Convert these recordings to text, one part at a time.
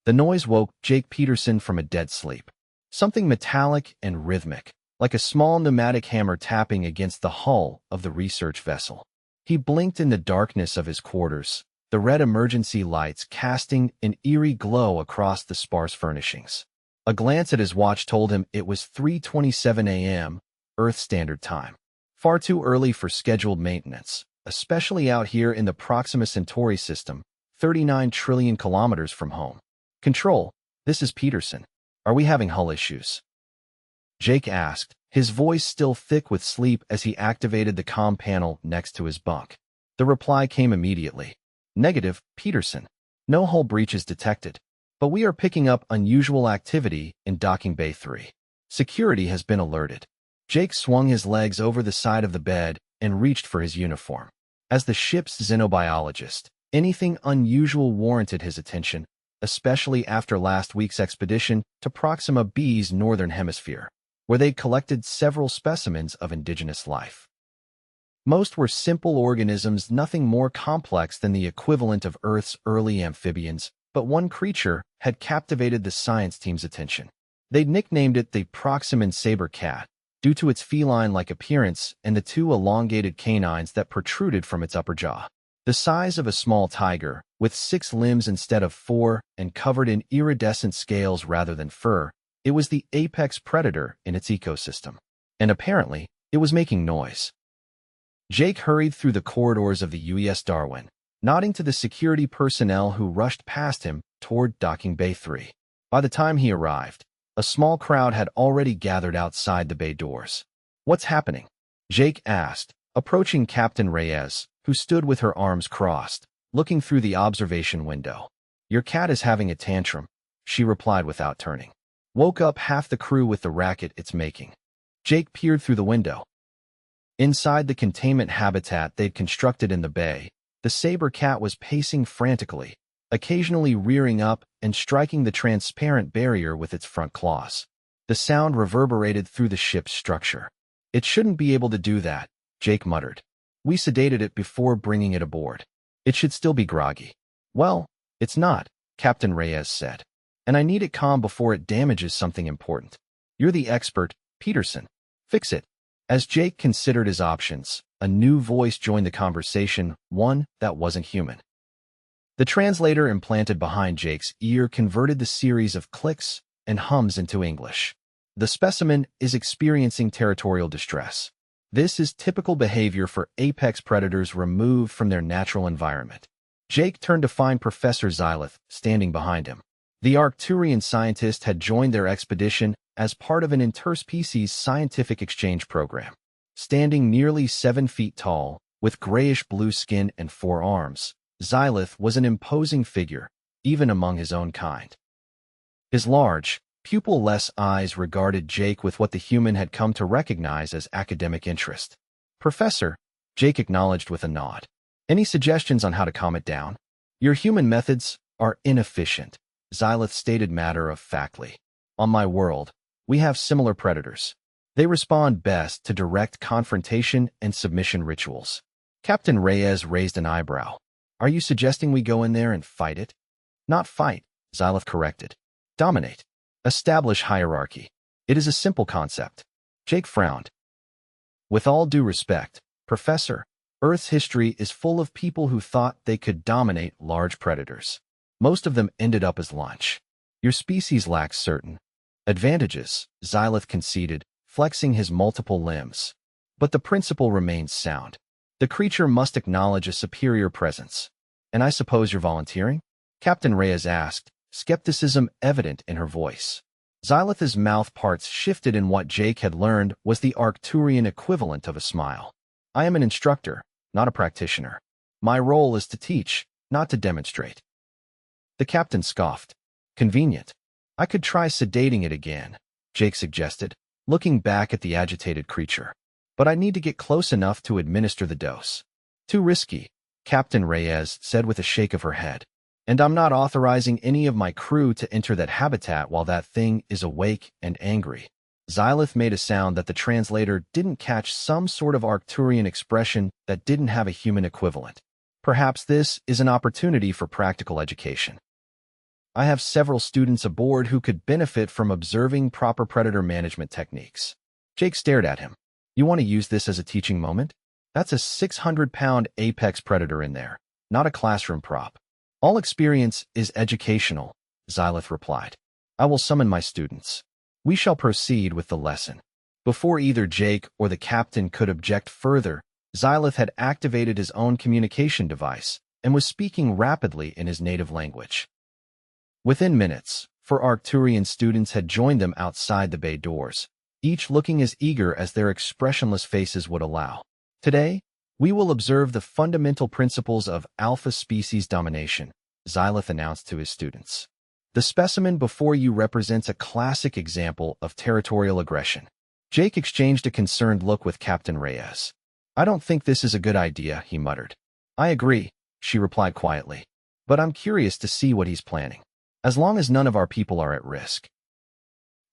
The noise woke Jake Peterson from a dead sleep. Something metallic and rhythmic, like a small pneumatic hammer tapping against the hull of the research vessel. He blinked in the darkness of his quarters, the red emergency lights casting an eerie glow across the sparse furnishings. A glance at his watch told him it was 3:27 a.m., Earth Standard Time. Far too early for scheduled maintenance, especially out here in the Proxima Centauri system, 39 trillion kilometers from home. Control, this is Peterson. Are we having hull issues? Jake asked, his voice still thick with sleep as he activated the comm panel next to his bunk. The reply came immediately. Negative, Peterson. No hull breaches detected, but we are picking up unusual activity in Docking Bay 3. Security has been alerted. Jake swung his legs over the side of the bed and reached for his uniform. As the ship's xenobiologist, anything unusual warranted his attention, especially after last week's expedition to Proxima B's northern hemisphere, where they'd collected several specimens of indigenous life. Most were simple organisms, nothing more complex than the equivalent of Earth's early amphibians, but one creature had captivated the science team's attention. They'd nicknamed it the Proximan Saber Cat, due to its feline-like appearance and the two elongated canines that protruded from its upper jaw. The size of a small tiger, with 6 limbs instead of 4 and covered in iridescent scales rather than fur, it was the apex predator in its ecosystem. And apparently, it was making noise. Jake hurried through the corridors of the UES Darwin, nodding to the security personnel who rushed past him toward Docking Bay 3. By the time he arrived, a small crowd had already gathered outside the bay doors. What's happening? Jake asked, approaching Captain Reyes, who stood with her arms crossed, looking through the observation window. Your cat is having a tantrum, she replied without turning. Woke up half the crew with the racket it's making. Jake peered through the window. Inside the containment habitat they'd constructed in the bay, the saber cat was pacing frantically, occasionally rearing up and striking the transparent barrier with its front claws. The sound reverberated through the ship's structure. It shouldn't be able to do that, Jake muttered. We sedated it before bringing it aboard. It should still be groggy. Well, it's not, Captain Reyes said. And I need it calm before it damages something important. You're the expert, Peterson. Fix it. As Jake considered his options, a new voice joined the conversation, one that wasn't human. The translator implanted behind Jake's ear converted the series of clicks and hums into English. The specimen is experiencing territorial distress. This is typical behavior for apex predators removed from their natural environment. Jake turned to find Professor Xylith standing behind him. The Arcturian scientist had joined their expedition as part of an interspecies scientific exchange program. Standing nearly 7 feet tall, with grayish-blue skin and 4 arms, Xylith was an imposing figure, even among his own kind. His large, pupil-less eyes regarded Jake with what the human had come to recognize as academic interest. Professor, Jake acknowledged with a nod. Any suggestions on how to calm it down? Your human methods are inefficient, Xylith stated matter-of-factly. On my world, we have similar predators. They respond best to direct confrontation and submission rituals. Captain Reyes raised an eyebrow. Are you suggesting we go in there and fight it? Not fight, Xylith corrected. Dominate. Establish hierarchy. It is a simple concept. Jake frowned. With all due respect, Professor, Earth's history is full of people who thought they could dominate large predators. Most of them ended up as lunch. Your species lacks certain advantages, Xylith conceded, flexing his multiple limbs. But the principle remains sound. The creature must acknowledge a superior presence. And I suppose you're volunteering? Captain Reyes asked, skepticism evident in her voice. Xylith's mouth parts shifted in what Jake had learned was the Arcturian equivalent of a smile. I am an instructor, not a practitioner. My role is to teach, not to demonstrate. The captain scoffed. Convenient. I could try sedating it again, Jake suggested, looking back at the agitated creature. But I need to get close enough to administer the dose. Too risky, Captain Reyes said with a shake of her head. And I'm not authorizing any of my crew to enter that habitat while that thing is awake and angry. Xylith made a sound that the translator didn't catch, some sort of Arcturian expression that didn't have a human equivalent. Perhaps this is an opportunity for practical education. I have several students aboard who could benefit from observing proper predator management techniques. Jake stared at him. You want to use this as a teaching moment? That's a 600-pound apex predator in there, not a classroom prop. All experience is educational, Xylith replied. I will summon my students. We shall proceed with the lesson. Before either Jake or the captain could object further, Xylith had activated his own communication device and was speaking rapidly in his native language. Within minutes, 4 Arcturian students had joined them outside the bay doors, each looking as eager as their expressionless faces would allow. Today, we will observe the fundamental principles of alpha species domination, Xylith announced to his students. The specimen before you represents a classic example of territorial aggression. Jake exchanged a concerned look with Captain Reyes. I don't think this is a good idea, he muttered. I agree, she replied quietly. But I'm curious to see what he's planning. As long as none of our people are at risk.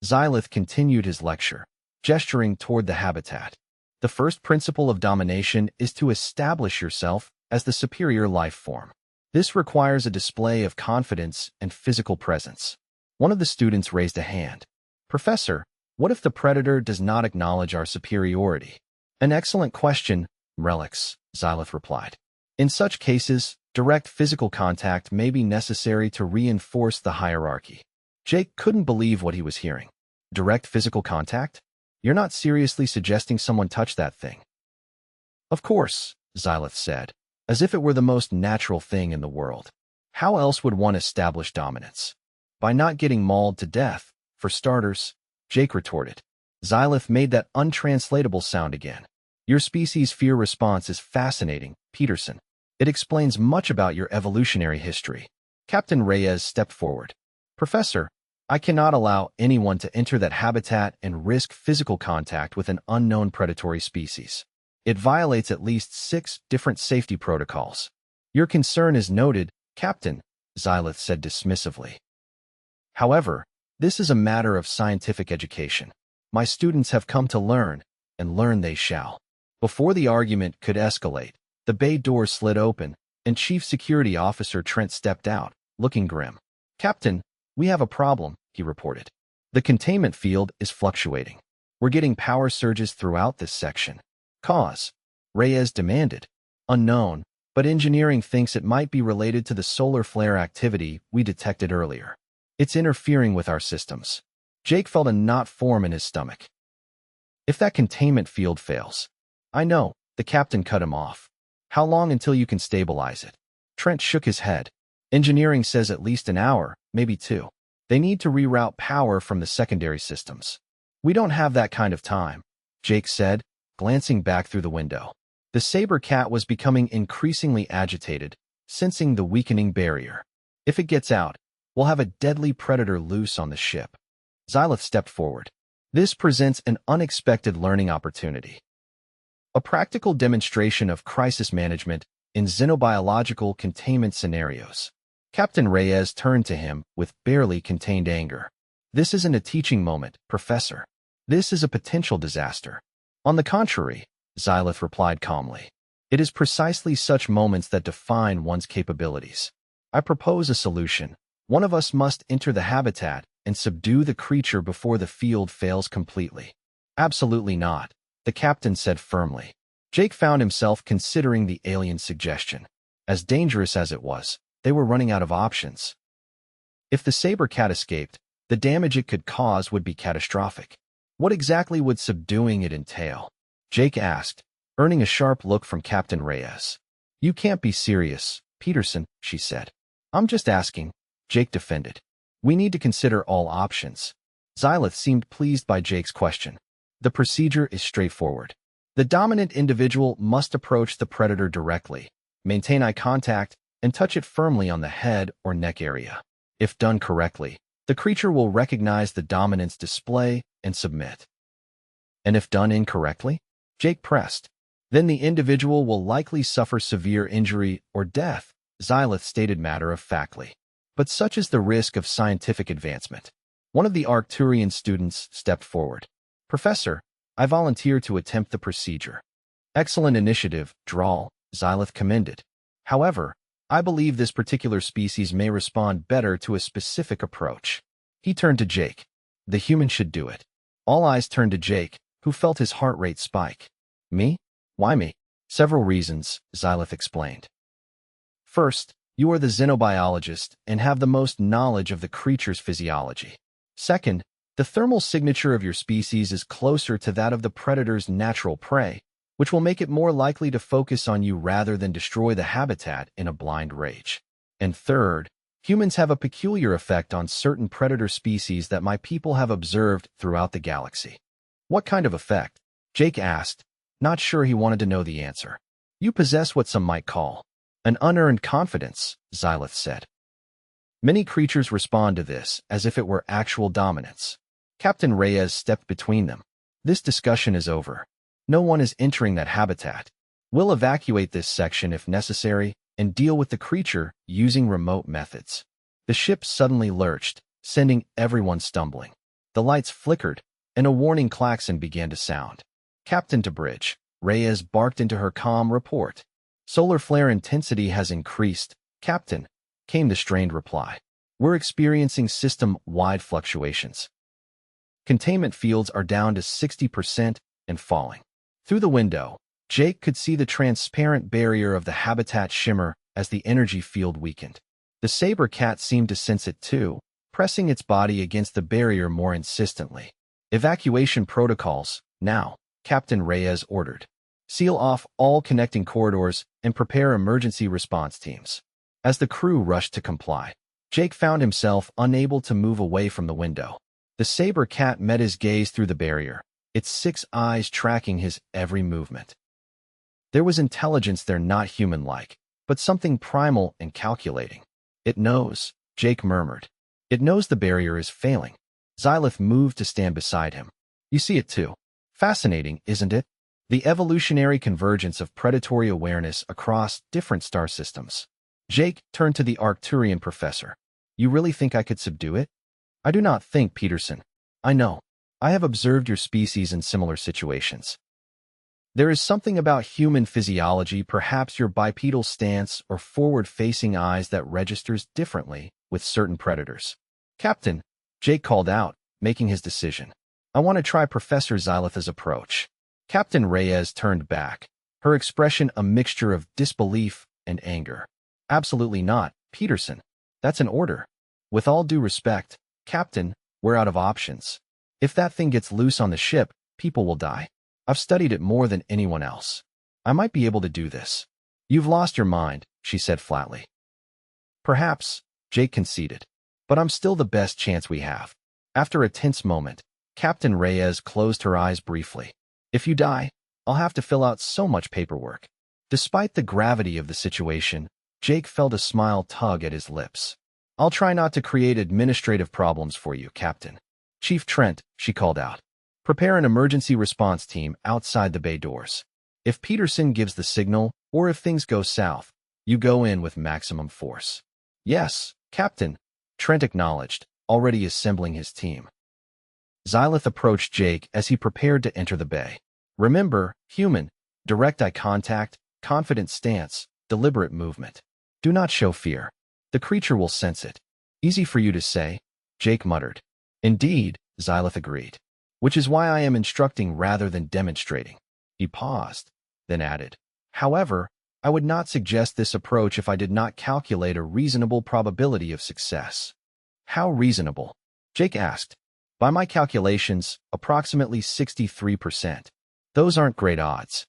Xylith continued his lecture, gesturing toward the habitat. The first principle of domination is to establish yourself as the superior life form. This requires a display of confidence and physical presence. One of the students raised a hand. Professor, what if the predator does not acknowledge our superiority? An excellent question, Relix, Xylith replied. In such cases, direct physical contact may be necessary to reinforce the hierarchy. Jake couldn't believe what he was hearing. Direct physical contact? You're not seriously suggesting someone touch that thing? Of course, Xylith said, as if it were the most natural thing in the world. How else would one establish dominance? By not getting mauled to death, for starters, Jake retorted. Xylith made that untranslatable sound again. Your species' fear response is fascinating, Peterson. It explains much about your evolutionary history. Captain Reyes stepped forward. Professor, I cannot allow anyone to enter that habitat and risk physical contact with an unknown predatory species. It violates at least 6 different safety protocols. Your concern is noted, Captain, Xylith said dismissively. However, this is a matter of scientific education. My students have come to learn, and learn they shall. Before the argument could escalate, the bay door slid open, and Chief Security Officer Trent stepped out, looking grim. Captain, we have a problem, he reported. The containment field is fluctuating. We're getting power surges throughout this section. Cause? Reyes demanded. Unknown, but engineering thinks it might be related to the solar flare activity we detected earlier. It's interfering with our systems. Jake felt a knot form in his stomach. If that containment field fails. I know, the captain cut him off. How long until you can stabilize it? Trent shook his head. Engineering says at least an hour, maybe 2. They need to reroute power from the secondary systems. We don't have that kind of time, Jake said, glancing back through the window. The Saber Cat was becoming increasingly agitated, sensing the weakening barrier. If it gets out, we'll have a deadly predator loose on the ship. Xylith stepped forward. This presents an unexpected learning opportunity. A practical demonstration of crisis management in xenobiological containment scenarios. Captain Reyes turned to him with barely contained anger. This isn't a teaching moment, Professor. This is a potential disaster. On the contrary, Xylith replied calmly. It is precisely such moments that define one's capabilities. I propose a solution. One of us must enter the habitat and subdue the creature before the field fails completely. Absolutely not, the captain said firmly. Jake found himself considering the alien suggestion. As dangerous as it was, they were running out of options. If the Saber Cat escaped, the damage it could cause would be catastrophic. What exactly would subduing it entail? Jake asked, earning a sharp look from Captain Reyes. You can't be serious, Peterson, she said. I'm just asking, Jake defended. We need to consider all options. Xylith seemed pleased by Jake's question. The procedure is straightforward. The dominant individual must approach the predator directly, maintain eye contact, and touch it firmly on the head or neck area. If done correctly, the creature will recognize the dominance display and submit. And if done incorrectly? Jake pressed. Then the individual will likely suffer severe injury or death, Xylith stated matter-of-factly. But such is the risk of scientific advancement. One of the Arcturian students stepped forward. Professor, I volunteer to attempt the procedure. Excellent initiative, Drawl, Xylith commended. However, I believe this particular species may respond better to a specific approach. He turned to Jake. The human should do it. All eyes turned to Jake, who felt his heart rate spike. Me? Why me? Several reasons, Xylith explained. First, you are the xenobiologist and have the most knowledge of the creature's physiology. Second, the thermal signature of your species is closer to that of the predator's natural prey, which will make it more likely to focus on you rather than destroy the habitat in a blind rage. And third, humans have a peculiar effect on certain predator species that my people have observed throughout the galaxy. What kind of effect? Jake asked, not sure he wanted to know the answer. You possess what some might call an unearned confidence, Xylith said. Many creatures respond to this as if it were actual dominance. Captain Reyes stepped between them. This discussion is over. No one is entering that habitat. We'll evacuate this section if necessary and deal with the creature using remote methods. The ship suddenly lurched, sending everyone stumbling. The lights flickered, and a warning klaxon began to sound. Captain to bridge, Reyes barked into her calm report. Solar flare intensity has increased, Captain, came the strained reply. We're experiencing system-wide fluctuations. Containment fields are down to 60% and falling. Through the window, Jake could see the transparent barrier of the habitat shimmer as the energy field weakened. The Saber Cat seemed to sense it too, pressing its body against the barrier more insistently. Evacuation protocols, now, Captain Reyes ordered. Seal off all connecting corridors and prepare emergency response teams. As the crew rushed to comply, Jake found himself unable to move away from the window. The Saber Cat met his gaze through the barrier, its 6 eyes tracking his every movement. There was intelligence there, not human-like, but something primal and calculating. It knows, Jake murmured. It knows the barrier is failing. Xylith moved to stand beside him. You see it too. Fascinating, isn't it? The evolutionary convergence of predatory awareness across different star systems. Jake turned to the Arcturian professor. You really think I could subdue it? I do not think, Peterson. I know. I have observed your species in similar situations. There is something about human physiology, perhaps your bipedal stance or forward-facing eyes, that registers differently with certain predators. Captain, Jake called out, making his decision. I want to try Professor Xylith's approach. Captain Reyes turned back, her expression a mixture of disbelief and anger. Absolutely not, Peterson. That's an order. With all due respect, Captain, we're out of options. If that thing gets loose on the ship, people will die. I've studied it more than anyone else. I might be able to do this. You've lost your mind, she said flatly. Perhaps, Jake conceded, but I'm still the best chance we have. After a tense moment, Captain Reyes closed her eyes briefly. If you die, I'll have to fill out so much paperwork. Despite the gravity of the situation, Jake felt a smile tug at his lips. I'll try not to create administrative problems for you, Captain. Chief Trent, she called out. Prepare an emergency response team outside the bay doors. If Peterson gives the signal, or if things go south, you go in with maximum force. Yes, Captain, Trent acknowledged, already assembling his team. Xylith approached Jake as he prepared to enter the bay. Remember, human, direct eye contact, confident stance, deliberate movement. Do not show fear. The creature will sense it. Easy for you to say, Jake muttered. Indeed, Xylith agreed. Which is why I am instructing rather than demonstrating. He paused, then added. However, I would not suggest this approach if I did not calculate a reasonable probability of success. How reasonable? Jake asked. By my calculations, approximately 63%. Those aren't great odds.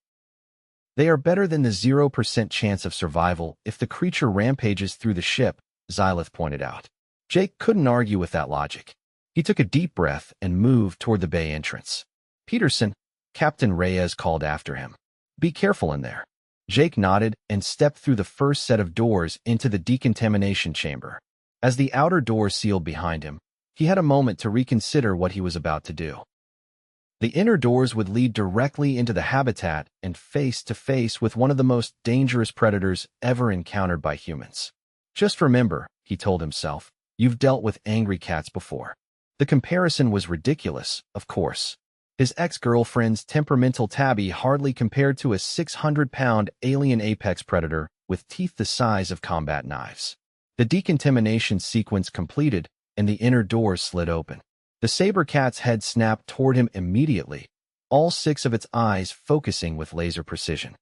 They are better than the 0% chance of survival if the creature rampages through the ship, Xylith pointed out. Jake couldn't argue with that logic. He took a deep breath and moved toward the bay entrance. Peterson, Captain Reyes called after him. Be careful in there. Jake nodded and stepped through the first set of doors into the decontamination chamber. As the outer door sealed behind him, he had a moment to reconsider what he was about to do. The inner doors would lead directly into the habitat and face-to-face with one of the most dangerous predators ever encountered by humans. Just remember, he told himself, you've dealt with angry cats before. The comparison was ridiculous, of course. His ex-girlfriend's temperamental tabby hardly compared to a 600-pound alien apex predator with teeth the size of combat knives. The decontamination sequence completed, and the inner door slid open. The saber cat's head snapped toward him immediately, all 6 of its eyes focusing with laser precision.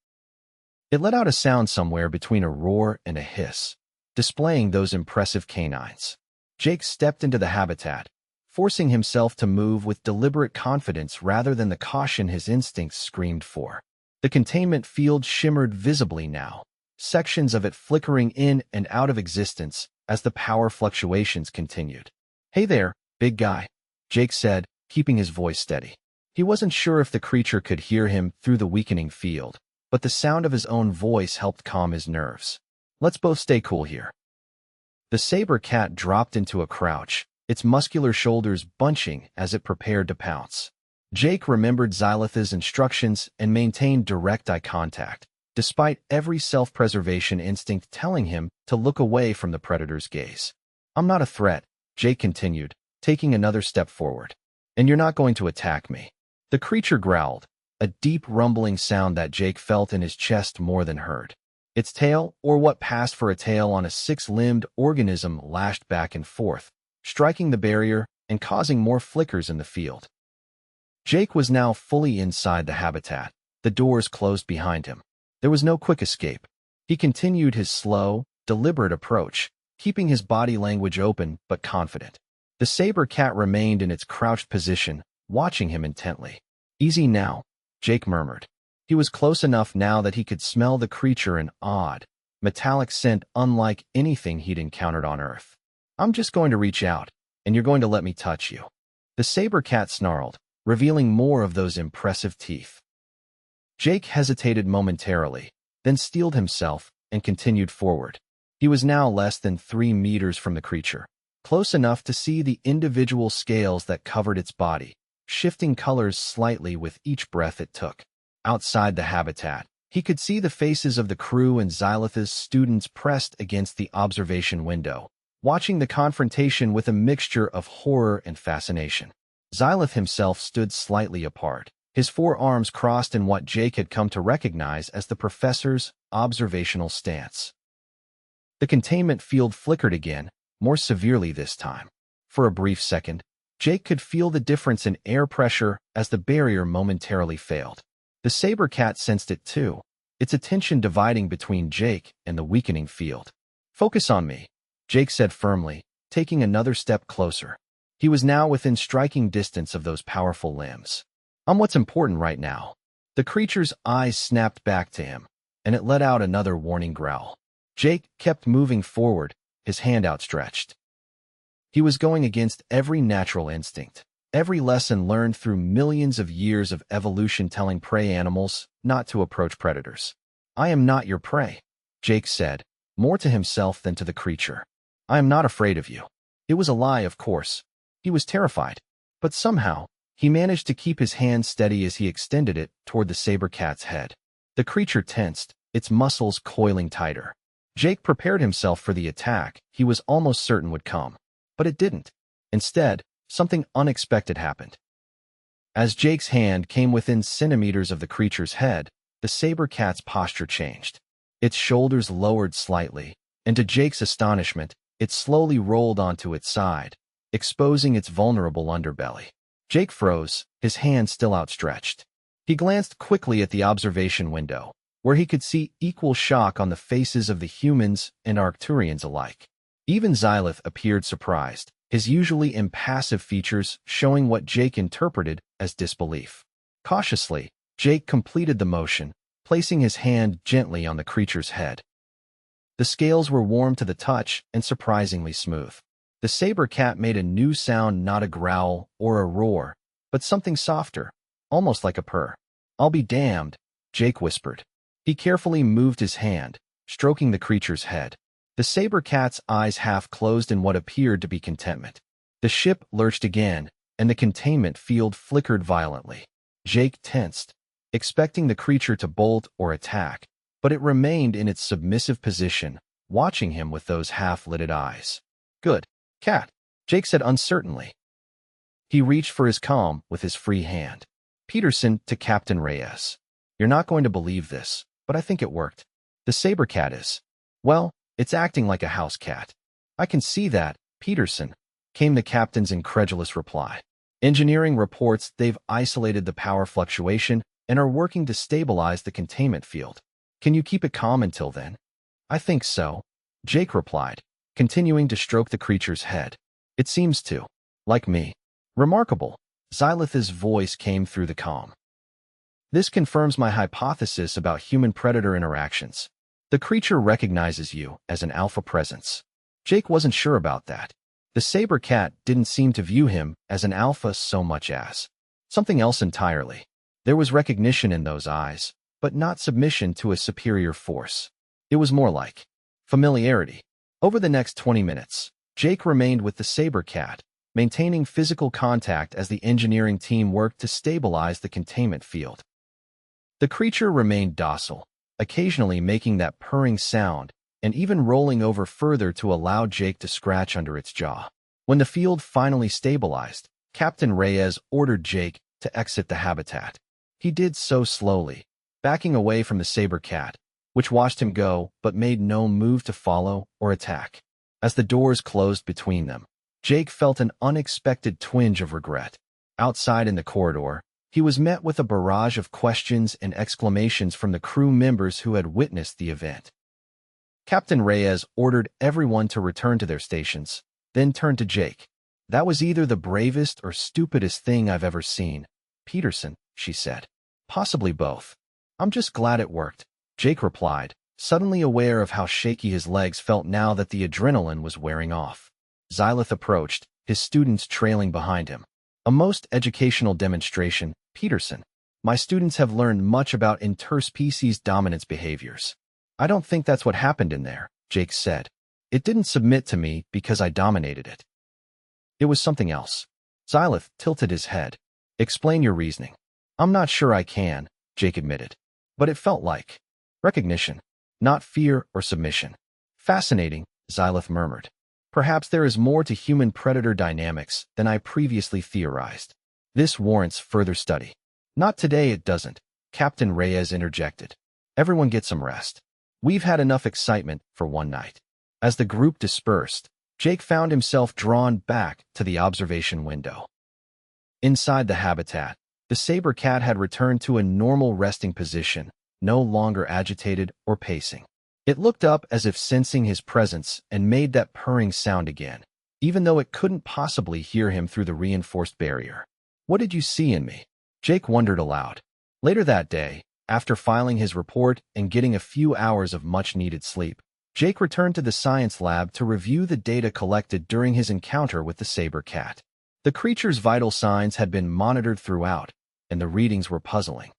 It let out a sound somewhere between a roar and a hiss, displaying those impressive canines. Jake stepped into the habitat, forcing himself to move with deliberate confidence rather than the caution his instincts screamed for. The containment field shimmered visibly now, sections of it flickering in and out of existence as the power fluctuations continued. "Hey there, big guy," Jake said, keeping his voice steady. He wasn't sure if the creature could hear him through the weakening field, but the sound of his own voice helped calm his nerves. "Let's both stay cool here." The saber cat dropped into a crouch, its muscular shoulders bunching as it prepared to pounce. Jake remembered Xylith's instructions and maintained direct eye contact, despite every self-preservation instinct telling him to look away from the predator's gaze. "I'm not a threat," Jake continued, taking another step forward. "And you're not going to attack me." The creature growled, a deep rumbling sound that Jake felt in his chest more than heard. Its tail, or what passed for a tail on a 6-limbed organism, lashed back and forth, striking the barrier and causing more flickers in the field. Jake was now fully inside the habitat, the doors closed behind him. There was no quick escape. He continued his slow, deliberate approach, keeping his body language open but confident. The saber cat remained in its crouched position, watching him intently. "Easy now," Jake murmured. He was close enough now that he could smell the creature, an odd, metallic scent unlike anything he'd encountered on Earth. "I'm just going to reach out, and you're going to let me touch you." The saber cat snarled, revealing more of those impressive teeth. Jake hesitated momentarily, then steeled himself and continued forward. He was now less than 3 meters from the creature, close enough to see the individual scales that covered its body, shifting colors slightly with each breath it took. Outside the habitat, he could see the faces of the crew and Xylith's students pressed against the observation window, watching the confrontation with a mixture of horror and fascination. Xylith himself stood slightly apart, his 4 arms crossed in what Jake had come to recognize as the professor's observational stance. The containment field flickered again, more severely this time. For a brief second, Jake could feel the difference in air pressure as the barrier momentarily failed. The saber cat sensed it too, its attention dividing between Jake and the weakening field. "Focus on me," Jake said firmly, taking another step closer. He was now within striking distance of those powerful limbs. "I'm what's important right now." The creature's eyes snapped back to him, and it let out another warning growl. Jake kept moving forward, his hand outstretched. He was going against every natural instinct, every lesson learned through millions of years of evolution telling prey animals not to approach predators. "I am not your prey," Jake said, more to himself than to the creature. "I am not afraid of you." It was a lie, of course. He was terrified, but somehow, he managed to keep his hand steady as he extended it toward the saber cat's head. The creature tensed, its muscles coiling tighter. Jake prepared himself for the attack he was almost certain would come, but it didn't. Instead, something unexpected happened. As Jake's hand came within centimeters of the creature's head, the saber cat's posture changed. Its shoulders lowered slightly, and to Jake's astonishment, it slowly rolled onto its side, exposing its vulnerable underbelly. Jake froze, his hand still outstretched. He glanced quickly at the observation window, where he could see equal shock on the faces of the humans and Arcturians alike. Even Xylith appeared surprised, his usually impassive features showing what Jake interpreted as disbelief. Cautiously, Jake completed the motion, placing his hand gently on the creature's head. The scales were warm to the touch and surprisingly smooth. The saber cat made a new sound, not a growl or a roar, but something softer, almost like a purr. "I'll be damned," Jake whispered. He carefully moved his hand, stroking the creature's head. The saber cat's eyes half closed in what appeared to be contentment. The ship lurched again, and the containment field flickered violently. Jake tensed, expecting the creature to bolt or attack, but it remained in its submissive position, watching him with those half-lidded eyes. "Good, cat," Jake said uncertainly. He reached for his comm with his free hand. Peterson to Captain Reyes. "You're not going to believe this, but I think it worked. The saber cat is Well, it's acting like a house cat. I can see that, Peterson, came the captain's incredulous reply. Engineering reports they've isolated the power fluctuation and are working to stabilize the containment field. Can you keep it calm until then? I think so, Jake replied, continuing to stroke the creature's head. It seems to. Like me. Remarkable. Xylith's voice came through the calm. This confirms my hypothesis about human-predator interactions. The creature recognizes you as an alpha presence. Jake wasn't sure about that. The saber cat didn't seem to view him as an alpha so much as something else entirely. There was recognition in those eyes, but not submission to a superior force. It was more like familiarity. Over the next 20 minutes, Jake remained with the saber cat, maintaining physical contact as the engineering team worked to stabilize the containment field. The creature remained docile, occasionally making that purring sound and even rolling over further to allow Jake to scratch under its jaw. When the field finally stabilized, Captain Reyes ordered Jake to exit the habitat. He did so slowly, backing away from the saber cat, which watched him go but made no move to follow or attack. As the doors closed between them, Jake felt an unexpected twinge of regret. Outside in the corridor, he was met with a barrage of questions and exclamations from the crew members who had witnessed the event. Captain Reyes ordered everyone to return to their stations, then turned to Jake. That was either the bravest or stupidest thing I've ever seen, Peterson, she said. Possibly both. I'm just glad it worked, Jake replied, suddenly aware of how shaky his legs felt now that the adrenaline was wearing off. Xylith approached, his students trailing behind him. A most educational demonstration, Peterson. My students have learned much about interspecies dominance behaviors. I don't think that's what happened in there, Jake said. It didn't submit to me because I dominated it. It was something else. Xylith tilted his head. Explain your reasoning. I'm not sure I can, Jake admitted. But it felt like recognition, not fear or submission. Fascinating, Xylith murmured. Perhaps there is more to human-predator dynamics than I previously theorized. This warrants further study. Not today, it doesn't, Captain Reyes interjected. Everyone get some rest. We've had enough excitement for one night. As the group dispersed, Jake found himself drawn back to the observation window. Inside the habitat, the saber cat had returned to a normal resting position, no longer agitated or pacing. It looked up as if sensing his presence and made that purring sound again, even though it couldn't possibly hear him through the reinforced barrier. What did you see in me? Jake wondered aloud. Later that day, after filing his report and getting a few hours of much-needed sleep, Jake returned to the science lab to review the data collected during his encounter with the saber cat. The creature's vital signs had been monitored throughout, and the readings were puzzling.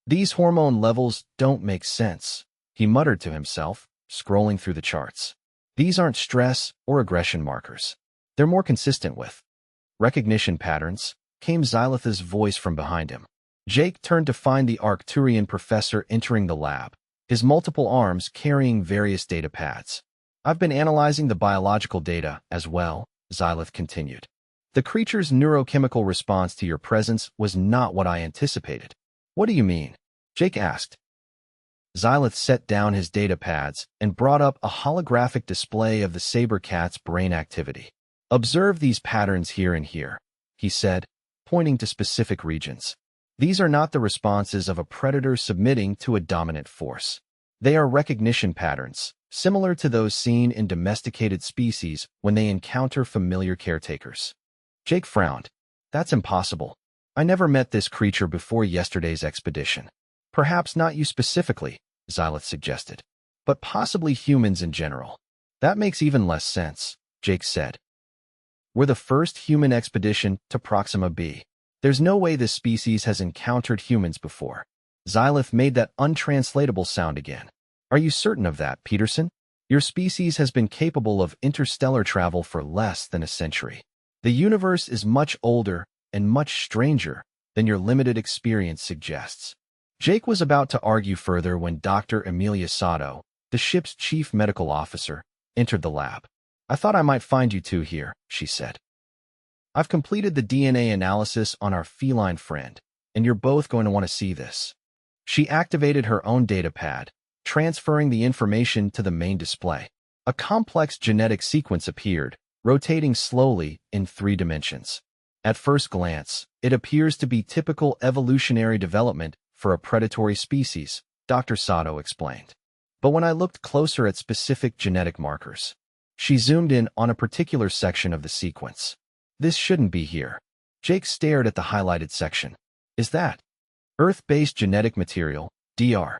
These hormone levels don't make sense, he muttered to himself, scrolling through the charts. These aren't stress or aggression markers. They're more consistent with recognition patterns, came Xylith's voice from behind him. Jake turned to find the Arcturian professor entering the lab, his multiple arms carrying various data pads. I've been analyzing the biological data as well, Xylith continued. The creature's neurochemical response to your presence was not what I anticipated. What do you mean? Jake asked. Xylith set down his data pads and brought up a holographic display of the saber cat's brain activity. Observe these patterns here and here, he said, pointing to specific regions. These are not the responses of a predator submitting to a dominant force. They are recognition patterns, similar to those seen in domesticated species when they encounter familiar caretakers. Jake frowned. That's impossible. I never met this creature before yesterday's expedition. Perhaps not you specifically, Xylith suggested, but possibly humans in general. That makes even less sense, Jake said. We're the first human expedition to Proxima B. There's no way this species has encountered humans before. Xylith made that untranslatable sound again. Are you certain of that, Peterson? Your species has been capable of interstellar travel for less than a century. The universe is much older and much stranger than your limited experience suggests. Jake was about to argue further when Dr. Amelia Sato, the ship's chief medical officer, entered the lab. I thought I might find you two here, she said. I've completed the DNA analysis on our feline friend, and you're both going to want to see this. She activated her own data pad, transferring the information to the main display. A complex genetic sequence appeared, rotating slowly in 3 dimensions. At first glance, it appears to be typical evolutionary development for a predatory species, Dr. Sato explained. But when I looked closer at specific genetic markers, she zoomed in on a particular section of the sequence. This shouldn't be here. Jake stared at the highlighted section. Is that Earth-based genetic material, Dr.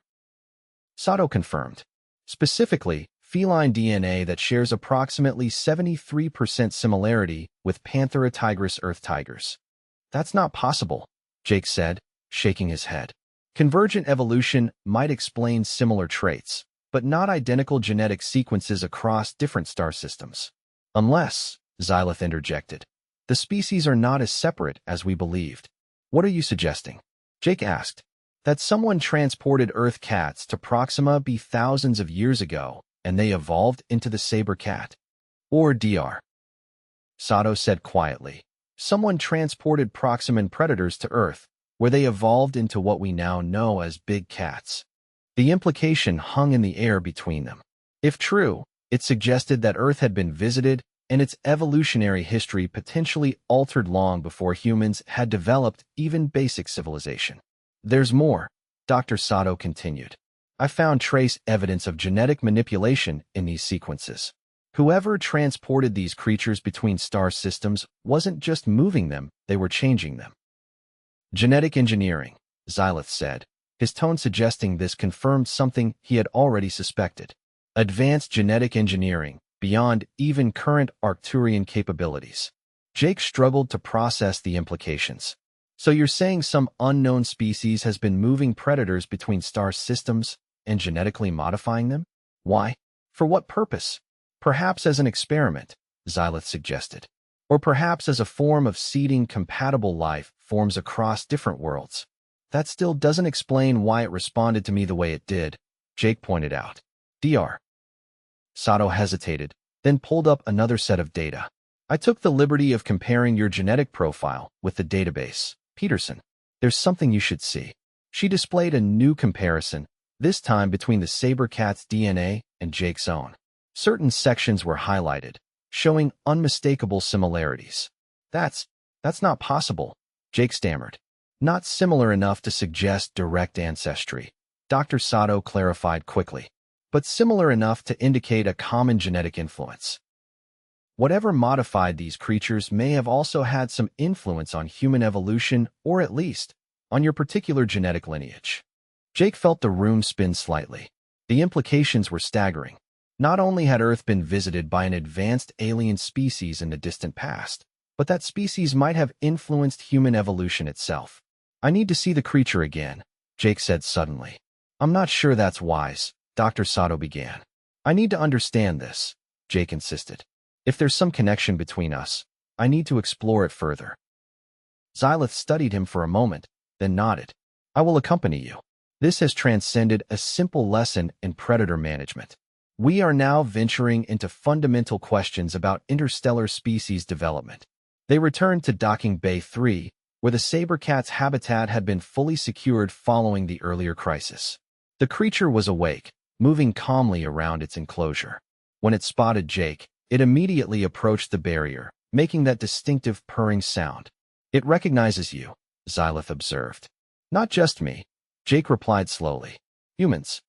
Sato confirmed. Specifically, feline DNA that shares approximately 73% similarity with Panthera tigris earth tigers. That's not possible, Jake said, shaking his head. Convergent evolution might explain similar traits, but not identical genetic sequences across different star systems. Unless, Xylith interjected, the species are not as separate as we believed. What are you suggesting? Jake asked. That someone transported Earth cats to Proxima B thousands of years ago, and they evolved into the saber cat. Or Dr. Sato said quietly. Someone transported Proximan predators to Earth, where they evolved into what we now know as big cats. The implication hung in the air between them. If true, it suggested that Earth had been visited and its evolutionary history potentially altered long before humans had developed even basic civilization. There's more, Dr. Sato continued. I found trace evidence of genetic manipulation in these sequences. Whoever transported these creatures between star systems wasn't just moving them, they were changing them. Genetic engineering, Xylith said, his tone suggesting this confirmed something he had already suspected. Advanced genetic engineering, beyond even current Arcturian capabilities. Jake struggled to process the implications. So you're saying some unknown species has been moving predators between star systems and genetically modifying them? Why? For what purpose? Perhaps as an experiment, Xylith suggested. Or perhaps as a form of seeding compatible life forms across different worlds. That still doesn't explain why it responded to me the way it did, Jake pointed out. Dr. Sato hesitated, then pulled up another set of data. I took the liberty of comparing your genetic profile with the database, Peterson. There's something you should see. She displayed a new comparison, this time between the saber cat's DNA and Jake's own. Certain sections were highlighted, showing unmistakable similarities. That's not possible, Jake stammered. Not similar enough to suggest direct ancestry, Dr. Sato clarified quickly, but similar enough to indicate a common genetic influence. Whatever modified these creatures may have also had some influence on human evolution, or at least, on your particular genetic lineage. Jake felt the room spin slightly. The implications were staggering. Not only had Earth been visited by an advanced alien species in the distant past, but that species might have influenced human evolution itself. I need to see the creature again, Jake said suddenly. I'm not sure that's wise, Dr. Sato began. I need to understand this, Jake insisted. If there's some connection between us, I need to explore it further. Xylith studied him for a moment, then nodded. I will accompany you. This has transcended a simple lesson in predator management. We are now venturing into fundamental questions about interstellar species development. They returned to Docking Bay 3, where the saber cat's habitat had been fully secured following the earlier crisis. The creature was awake, moving calmly around its enclosure. When it spotted Jake, it immediately approached the barrier, making that distinctive purring sound. It recognizes you, Xylith observed. Not just me, Jake replied slowly. Humans.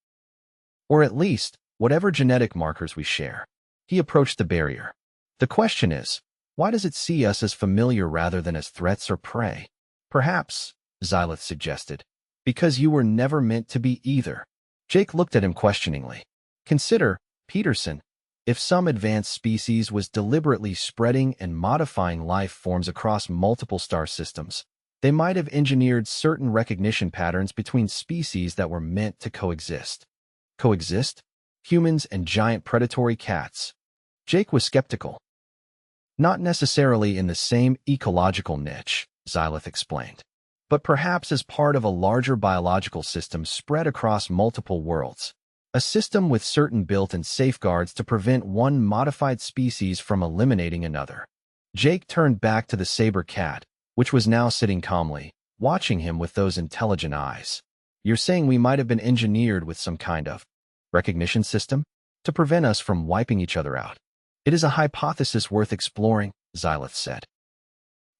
Or at least, whatever genetic markers we share. He approached the barrier. The question is, why does it see us as familiar rather than as threats or prey? Perhaps, Xylith suggested, because you were never meant to be either. Jake looked at him questioningly. Consider, Peterson, if some advanced species was deliberately spreading and modifying life forms across multiple star systems, they might have engineered certain recognition patterns between species that were meant to coexist. Coexist? Humans and giant predatory cats. Jake was skeptical. Not necessarily in the same ecological niche, Xylith explained, but perhaps as part of a larger biological system spread across multiple worlds. A system with certain built-in safeguards to prevent one modified species from eliminating another. Jake turned back to the saber cat, which was now sitting calmly, watching him with those intelligent eyes. You're saying we might have been engineered with some kind of recognition system to prevent us from wiping each other out. It is a hypothesis worth exploring, Xylith said.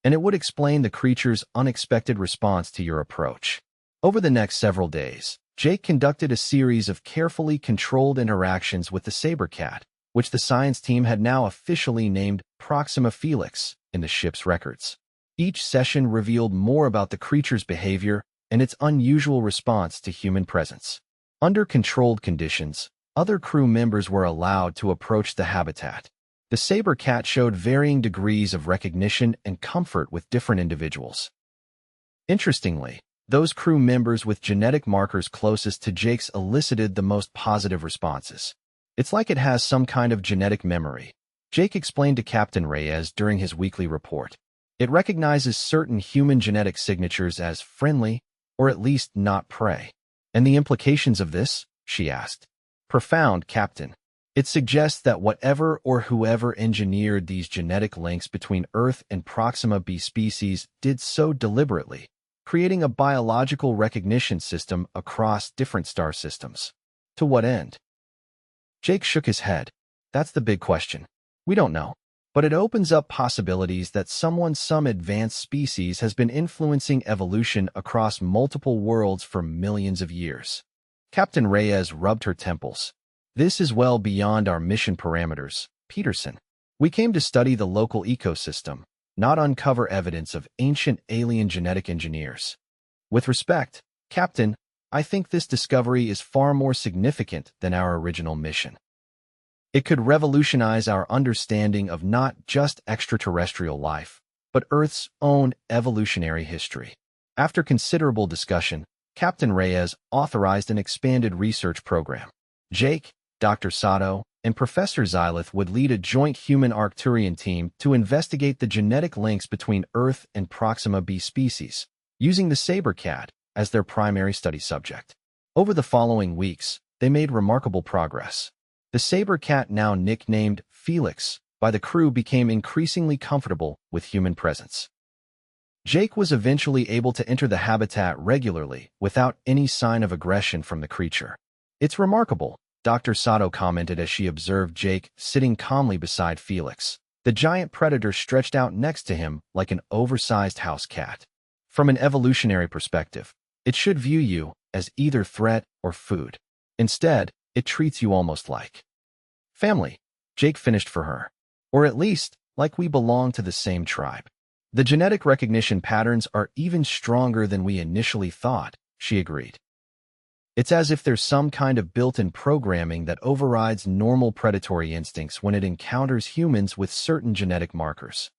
And it would explain the creature's unexpected response to your approach. Over the next several days, Jake conducted a series of carefully controlled interactions with the Saber Cat, which the science team had now officially named Proxima Felix in the ship's records. Each session revealed more about the creature's behavior and its unusual response to human presence. Under controlled conditions, other crew members were allowed to approach the habitat. The Saber Cat showed varying degrees of recognition and comfort with different individuals. Interestingly, those crew members with genetic markers closest to Jake's elicited the most positive responses. It's like it has some kind of genetic memory, Jake explained to Captain Reyes during his weekly report. It recognizes certain human genetic signatures as friendly, or at least not prey. And the implications of this? She asked. Profound, Captain. It suggests that whatever or whoever engineered these genetic links between Earth and Proxima b species did so deliberately, creating a biological recognition system across different star systems. To what end? Jake shook his head. That's the big question. We don't know. But it opens up possibilities that some advanced species has been influencing evolution across multiple worlds for millions of years. Captain Reyes rubbed her temples. This is well beyond our mission parameters, Peterson. We came to study the local ecosystem, not uncover evidence of ancient alien genetic engineers. With respect, Captain, I think this discovery is far more significant than our original mission. It could revolutionize our understanding of not just extraterrestrial life, but Earth's own evolutionary history. After considerable discussion, Captain Reyes authorized an expanded research program. Jake, Dr. Sato, and Professor Xylith would lead a joint human Arcturian team to investigate the genetic links between Earth and Proxima b species, using the Saber Cat as their primary study subject. Over the following weeks, they made remarkable progress. The Saber Cat, now nicknamed Felix by the crew, became increasingly comfortable with human presence. Jake was eventually able to enter the habitat regularly without any sign of aggression from the creature. It's remarkable, Dr. Sato commented as she observed Jake sitting calmly beside Felix, the giant predator stretched out next to him like an oversized house cat. From an evolutionary perspective, it should view you as either threat or food. Instead, it treats you almost like family, Jake finished for her. Or at least, like we belong to the same tribe. The genetic recognition patterns are even stronger than we initially thought, she agreed. It's as if there's some kind of built-in programming that overrides normal predatory instincts when it encounters humans with certain genetic markers.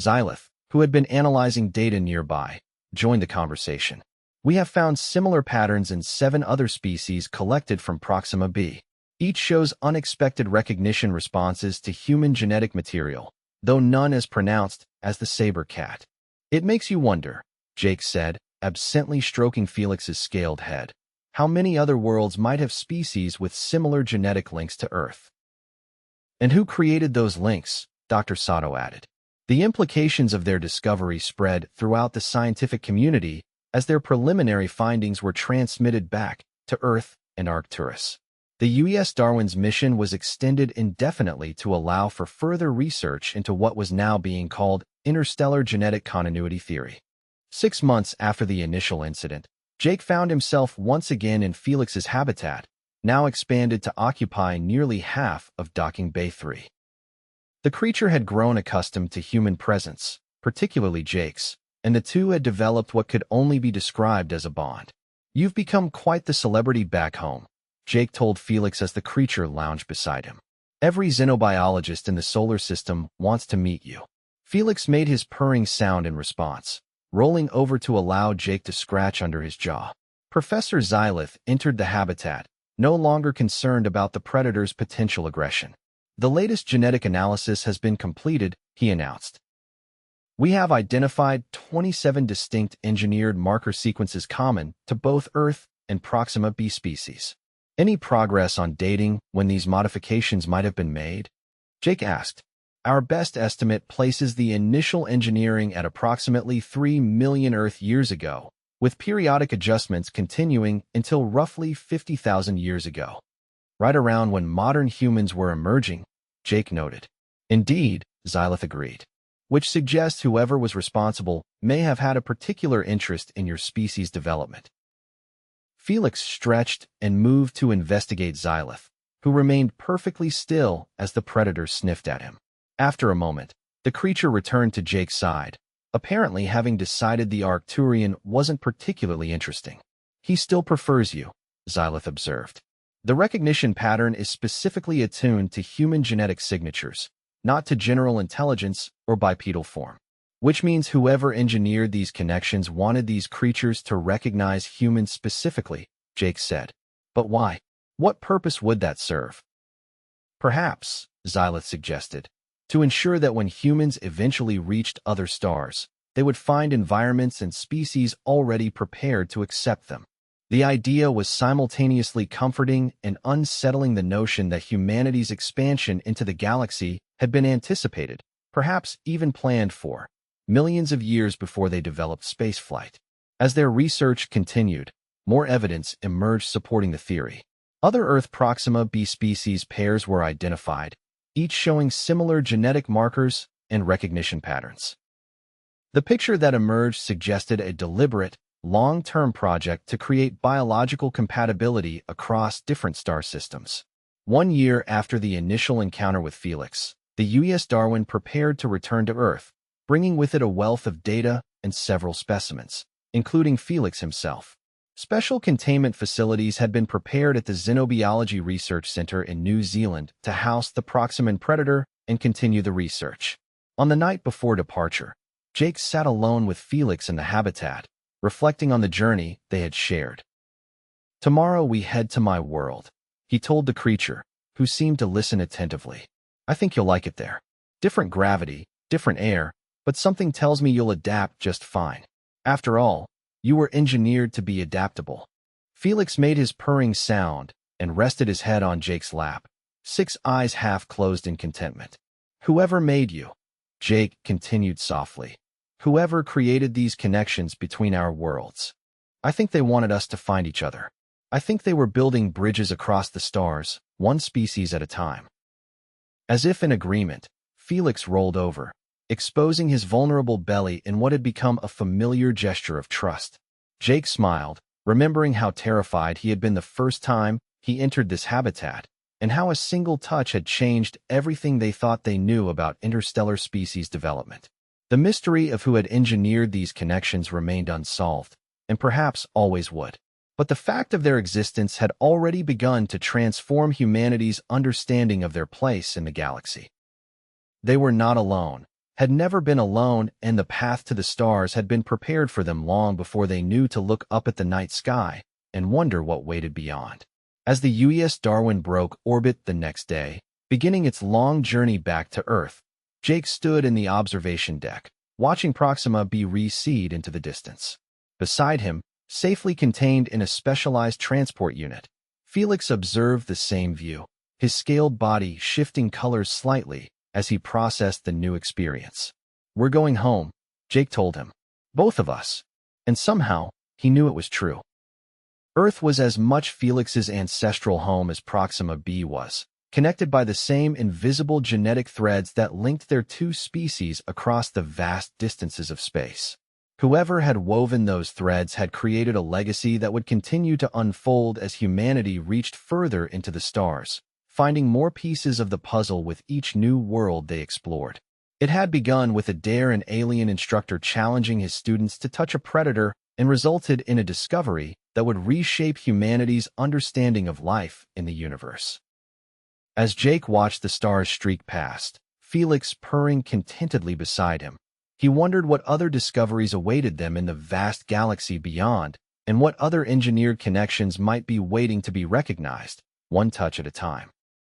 Xylith, who had been analyzing data nearby, joined the conversation. We have found similar patterns in 7 other species collected from Proxima b. Each shows unexpected recognition responses to human genetic material, though none as pronounced as the Saber Cat. It makes you wonder, Jake said, absently stroking Felix's scaled head, how many other worlds might have species with similar genetic links to Earth. And who created those links, Dr. Sato added. The implications of their discovery spread throughout the scientific community as their preliminary findings were transmitted back to Earth and Arcturus. The U.S. Darwin's mission was extended indefinitely to allow for further research into what was now being called interstellar genetic continuity theory. 6 months after the initial incident, Jake found himself once again in Felix's habitat, now expanded to occupy nearly half of Docking Bay 3. The creature had grown accustomed to human presence, particularly Jake's, and the two had developed what could only be described as a bond. You've become quite the celebrity back home, Jake told Felix as the creature lounged beside him. Every xenobiologist in the solar system wants to meet you. Felix made his purring sound in response, rolling over to allow Jake to scratch under his jaw. Professor Xylith entered the habitat, no longer concerned about the predator's potential aggression. The latest genetic analysis has been completed, he announced. We have identified 27 distinct engineered marker sequences common to both Earth and Proxima b species. Any progress on dating when these modifications might have been made? Jake asked. Our best estimate places the initial engineering at approximately 3 million Earth years ago, with periodic adjustments continuing until roughly 50,000 years ago. right around when modern humans were emerging, Jake noted. Indeed, Xylith agreed, which suggests whoever was responsible may have had a particular interest in your species' development. Felix stretched and moved to investigate Xylith, who remained perfectly still as the predator sniffed at him. After a moment, the creature returned to Jake's side, apparently having decided the Arcturian wasn't particularly interesting. He still prefers you, Xylith observed. The recognition pattern is specifically attuned to human genetic signatures, not to general intelligence or bipedal form. Which means whoever engineered these connections wanted these creatures to recognize humans specifically, Jake said. But why? What purpose would that serve? Perhaps, Xylith suggested, to ensure that when humans eventually reached other stars, they would find environments and species already prepared to accept them. The idea was simultaneously comforting and unsettling. The notion that humanity's expansion into the galaxy had been anticipated, perhaps even planned for, millions of years before they developed spaceflight. As their research continued, more evidence emerged supporting the theory. Other Earth Proxima b species pairs were identified, each showing similar genetic markers and recognition patterns. The picture that emerged suggested a deliberate, long-term project to create biological compatibility across different star systems. 1 year after the initial encounter with Felix, the U.S. Darwin prepared to return to Earth, bringing with it a wealth of data and several specimens, including Felix himself. Special containment facilities had been prepared at the Xenobiology Research Center in New Zealand to house the Proximan predator and continue the research. On the night before departure, Jake sat alone with Felix in the habitat, reflecting on the journey they had shared. "Tomorrow we head to my world," he told the creature, who seemed to listen attentively. "I think you'll like it there. Different gravity, different air, but something tells me you'll adapt just fine. After all, you were engineered to be adaptable." Felix made his purring sound and rested his head on Jake's lap, 6 eyes half closed in contentment. "Whoever made you," Jake continued softly, "whoever created these connections between our worlds, I think they wanted us to find each other. I think they were building bridges across the stars, one species at a time." As if in agreement, Felix rolled over, exposing his vulnerable belly in what had become a familiar gesture of trust. Jake smiled, remembering how terrified he had been the first time he entered this habitat, and how a single touch had changed everything they thought they knew about interstellar species development. The mystery of who had engineered these connections remained unsolved, and perhaps always would. But the fact of their existence had already begun to transform humanity's understanding of their place in the galaxy. They were not alone, had never been alone, and the path to the stars had been prepared for them long before they knew to look up at the night sky and wonder what waited beyond. As the U.S. Darwin broke orbit the next day, beginning its long journey back to Earth, Jake stood in the observation deck, watching Proxima b recede into the distance. Beside him, safely contained in a specialized transport unit, Felix observed the same view, his scaled body shifting colors slightly as he processed the new experience. "We're going home," Jake told him. "Both of us." And somehow, he knew it was true. Earth was as much Felix's ancestral home as Proxima b was, connected by the same invisible genetic threads that linked their two species across the vast distances of space. Whoever had woven those threads had created a legacy that would continue to unfold as humanity reached further into the stars, finding more pieces of the puzzle with each new world they explored. It had begun with a daring alien instructor challenging his students to touch a predator and resulted in a discovery that would reshape humanity's understanding of life in the universe. As Jake watched the stars streak past, Felix purring contentedly beside him, he wondered what other discoveries awaited them in the vast galaxy beyond, and what other engineered connections might be waiting to be recognized, one touch at a time.